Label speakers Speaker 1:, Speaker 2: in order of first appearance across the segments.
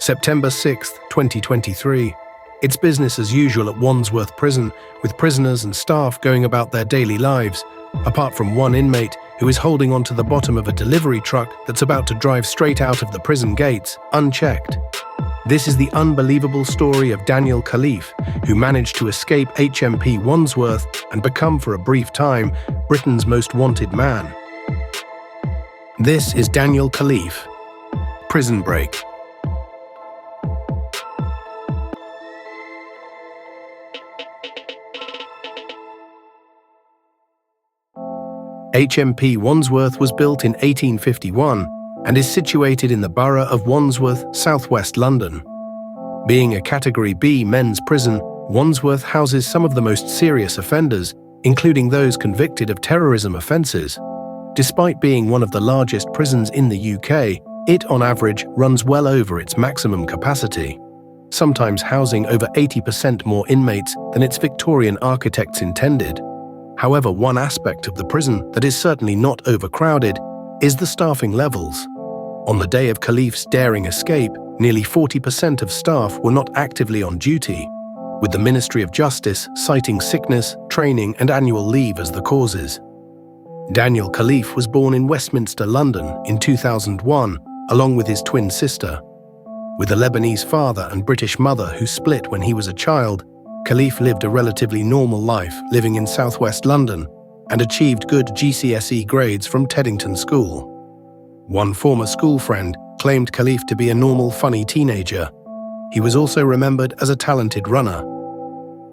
Speaker 1: September 6, 2023. It's business as usual at Wandsworth Prison, with prisoners and staff going about their daily lives, apart from one inmate who is holding onto the bottom of a delivery truck that's about to drive straight out of the prison gates, unchecked. This is the unbelievable story of Daniel Khalife, who managed to escape HMP Wandsworth and become, for a brief time, Britain's most wanted man. This is Daniel Khalife. Prison Break. HMP Wandsworth was built in 1851 and is situated in the borough of Wandsworth, southwest London. Being a Category B men's prison, Wandsworth houses some of the most serious offenders, including those convicted of terrorism offences. Despite being one of the largest prisons in the UK, it on average runs well over its maximum capacity, sometimes housing over 80% more inmates than its Victorian architects intended. However, one aspect of the prison that is certainly not overcrowded is the staffing levels. On the day of Khalife's daring escape, nearly 40% of staff were not actively on duty, with the Ministry of Justice citing sickness, training and annual leave as the causes. Daniel Khalife was born in Westminster, London in 2001, along with his twin sister. With a Lebanese father and British mother who split when he was a child, Khalife lived a relatively normal life living in southwest London and achieved good GCSE grades from Teddington School. One former school friend claimed Khalife to be a normal, funny teenager. He was also remembered as a talented runner,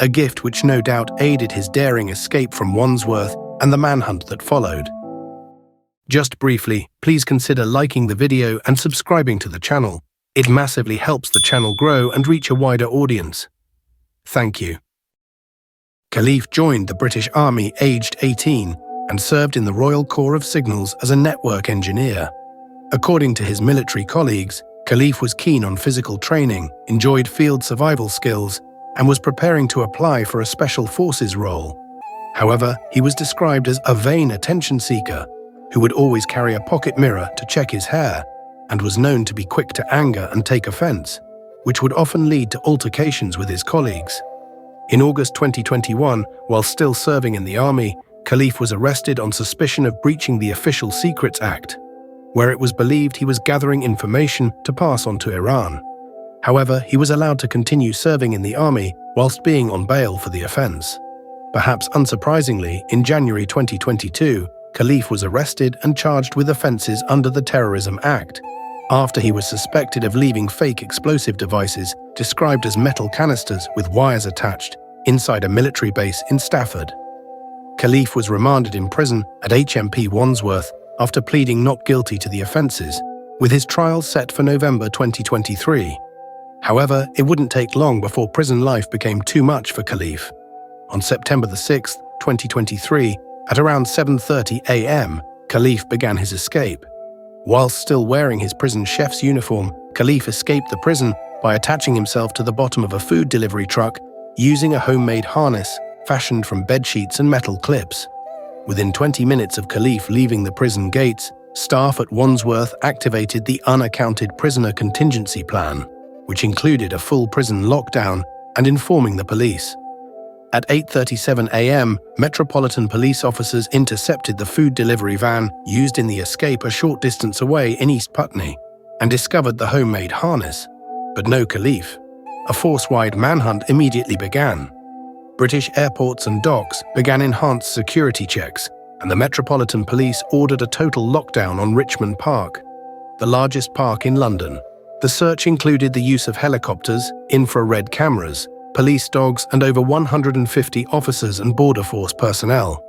Speaker 1: a gift which no doubt aided his daring escape from Wandsworth and the manhunt that followed. Just briefly, please consider liking the video and subscribing to the channel. It massively helps the channel grow and reach a wider audience. Thank you. Khalife joined the British Army aged 18 and served in the Royal Corps of Signals as a network engineer. According to his military colleagues, Khalife was keen on physical training, enjoyed field survival skills, and was preparing to apply for a special forces role. However, he was described as a vain attention seeker who would always carry a pocket mirror to check his hair and was known to be quick to anger and take offense, which would often lead to altercations with his colleagues. In August 2021, while still serving in the army, Khalife was arrested on suspicion of breaching the Official Secrets Act, where it was believed he was gathering information to pass on to Iran. However, he was allowed to continue serving in the army whilst being on bail for the offence. Perhaps unsurprisingly, in January 2022, Khalife was arrested and charged with offences under the Terrorism Act, after he was suspected of leaving fake explosive devices, described as metal canisters with wires attached, inside a military base in Stafford. Khalife was remanded in prison at HMP Wandsworth after pleading not guilty to the offences, with his trial set for November 2023. However, it wouldn't take long before prison life became too much for Khalife. On September 6, 2023, at around 7:30 a.m., Khalife began his escape. Whilst still wearing his prison chef's uniform, Khalife escaped the prison by attaching himself to the bottom of a food delivery truck using a homemade harness fashioned from bedsheets and metal clips. Within 20 minutes of Khalife leaving the prison gates, staff at Wandsworth activated the Unaccounted Prisoner Contingency Plan, which included a full prison lockdown and informing the police. At 8:37 a.m., Metropolitan Police officers intercepted the food delivery van used in the escape a short distance away in East Putney and discovered the homemade harness, but no Khalife. A force-wide manhunt immediately began. British airports and docks began enhanced security checks, and the Metropolitan Police ordered a total lockdown on Richmond Park, the largest park in London. The search included the use of helicopters, infrared cameras, police dogs and over 150 officers and border force personnel.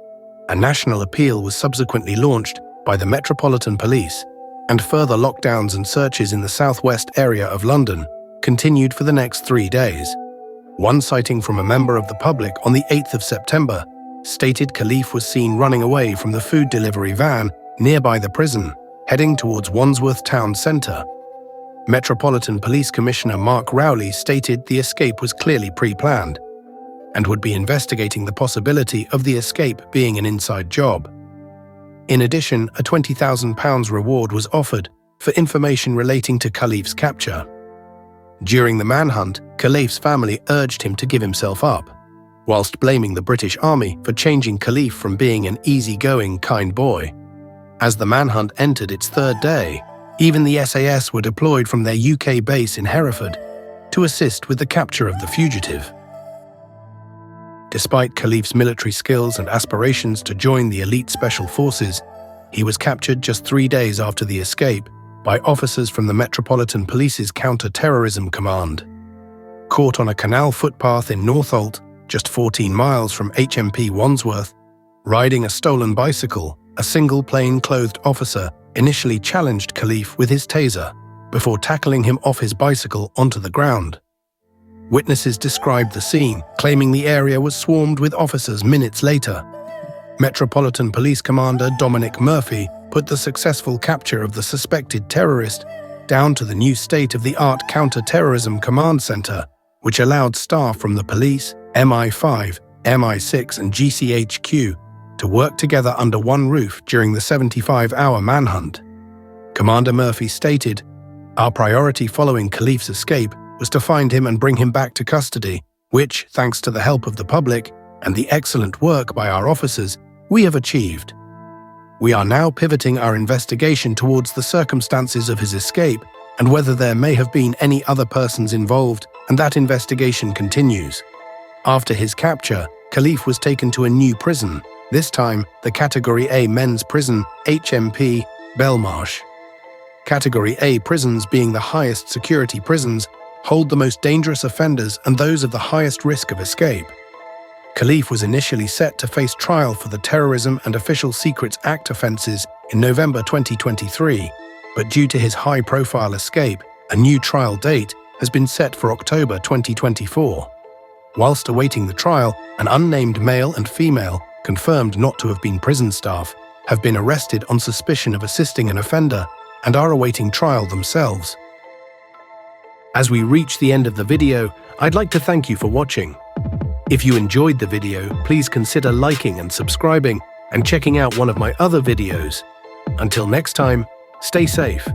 Speaker 1: A national appeal was subsequently launched by the Metropolitan Police, and further lockdowns and searches in the southwest area of London continued for the next 3 days. One sighting from a member of the public on the 8th of September stated Khalife was seen running away from the food delivery van nearby the prison, heading towards Wandsworth town centre. Metropolitan Police Commissioner Mark Rowley stated the escape was clearly pre-planned and would be investigating the possibility of the escape being an inside job. In addition, a £20,000 reward was offered for information relating to Khalife's capture. During the manhunt, Khalife's family urged him to give himself up, whilst blaming the British Army for changing Khalife from being an easygoing, kind boy. As the manhunt entered its third day, even the SAS were deployed from their UK base in Hereford to assist with the capture of the fugitive. Despite Khalife's military skills and aspirations to join the elite special forces, he was captured just 3 days after the escape by officers from the Metropolitan Police's Counter-Terrorism Command. Caught on a canal footpath in Northolt, just 14 miles from HMP Wandsworth, riding a stolen bicycle, a single plain-clothed officer initially challenged Khalife with his taser before tackling him off his bicycle onto the ground. Witnesses described the scene, claiming the area was swarmed with officers minutes later. Metropolitan Police Commander Dominic Murphy put the successful capture of the suspected terrorist down to the new state-of-the-art Counter-Terrorism Command Center, which allowed staff from the police, MI5, MI6 and GCHQ to work together under one roof during the 75-hour manhunt. Commander Murphy stated, "Our priority following Khalife's escape was to find him and bring him back to custody, which, thanks to the help of the public and the excellent work by our officers, we have achieved. We are now pivoting our investigation towards the circumstances of his escape and whether there may have been any other persons involved, and that investigation continues." After his capture, Khalife was taken to a new prison, this time the Category A men's prison, HMP Belmarsh. Category A prisons, being the highest security prisons, hold the most dangerous offenders and those of the highest risk of escape. Khalife was initially set to face trial for the Terrorism and Official Secrets Act offences in November 2023, but due to his high-profile escape, a new trial date has been set for October 2024. Whilst awaiting the trial, an unnamed male and female, confirmed not to have been prison staff, have been arrested on suspicion of assisting an offender and are awaiting trial themselves. As we reach the end of the video, I'd like to thank you for watching. If you enjoyed the video, please consider liking and subscribing and checking out one of my other videos. Until next time, stay safe.